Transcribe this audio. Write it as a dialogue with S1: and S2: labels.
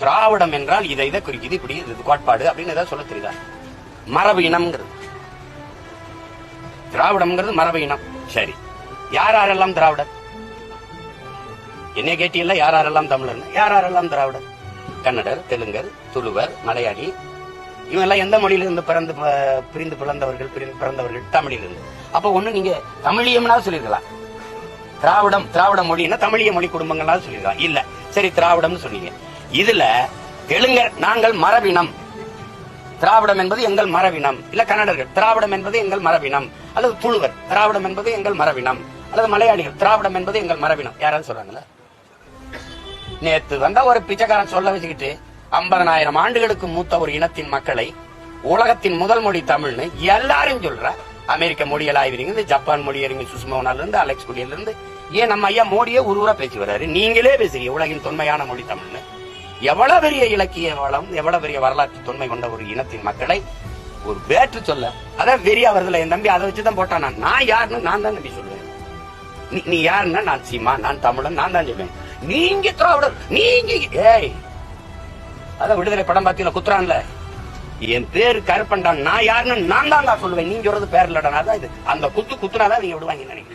S1: திராவிடம் என்றால் இதை குறிக்குது, இப்படி கோட்பாடு அப்படின்னு ஏதாவது சொல்ல தெரியுதா? மரபு இனம்ங்கிறது திராவிடம்ங்கிறது மரபு இனம். சரி, யாரெல்லாம் திராவிடர்? என்ன கேட்டீங்கல்ல, யாரெல்லாம் தமிழர், யாரெல்லாம் திராவிடர்? கன்னடர், தெலுங்கர், துளுவர், மலையாளி, இவெல்லாம் எந்த மொழியிலிருந்து பிரிந்து பிறந்தவர்கள்? தமிழிலிருந்து. அப்ப ஒண்ணு நீங்க தமிழியம்னா சொல்லிருக்கலாம், திராவிட மொழின்னா தமிழிய மொழி குடும்பங்களா சொல்லிருக்கலாம். இல்ல, சரி திராவிடம் சொன்னீங்க. இதுல தெலுங்கர் நாங்கள் மரபினம், திராவிடம் என்பது எங்கள் மரபினம். இல்ல கன்னடர்கள் திராவிடம் என்பது எங்கள் மரபினம், அல்லது துளுவர் திராவிடம் என்பது எங்கள் மரபினம், அல்லது மலையாளிகள் திராவிடம் என்பது எங்கள் மரபினம். யாராவது சொல்றாங்களா? நேத்து வந்தா ஒரு பிச்சைக்காரன் சொல்ல வச்சுக்கிட்டு 50,000 ஆண்டுகளுக்கு மூத்த ஒரு இனத்தின் மக்களை உலகத்தின் முதல் மொழி தமிழ்னு எல்லாரும் சொல்ற. அமெரிக்க மொழியல் ஆய்வறிஞர், ஜப்பான் மொழியறிஞர் சுஷ்மோனால இருந்து அலெக்ஸ் குலியில இருந்து, ஏன் நம்ம ஐயா மோடியே உருவா பேசி வர்றாரு. நீங்களே பேசுறீங்க உலகின் தொன்மையான மொழி தமிழ்னு. எவ்வளவு பெரிய இலக்கிய வளம், எவ்வளவு பெரிய வரலாற்று தொன்மை கொண்ட ஒரு இனத்தின் மக்களை ஒரு வேற்று சொல்ல, அதான் வெறியா வருதுல. என் தம்பி அதை வச்சுதான் போட்டான். நான் யாருன்னு நான் தான் நம்பி சொல்லுவேன். நீ யாருன்னா நான் சீமா, நான் தமிழன், நான் தான் சொல்லுவேன். நீங்க திராவிடர், நீங்க ஏய் அதான் விடுதலை படம் பார்த்தீங்களா, குத்துறான்ல, என் பேரு கருப்பன்டான், நான் யாருன்னு நான் தான் சொல்லுவேன். நீங்க சொல்றது பேர் இல்லடா. இது அந்த குத்துனாதான் நீங்க விடுவாங்க நினைக்கிறேன்.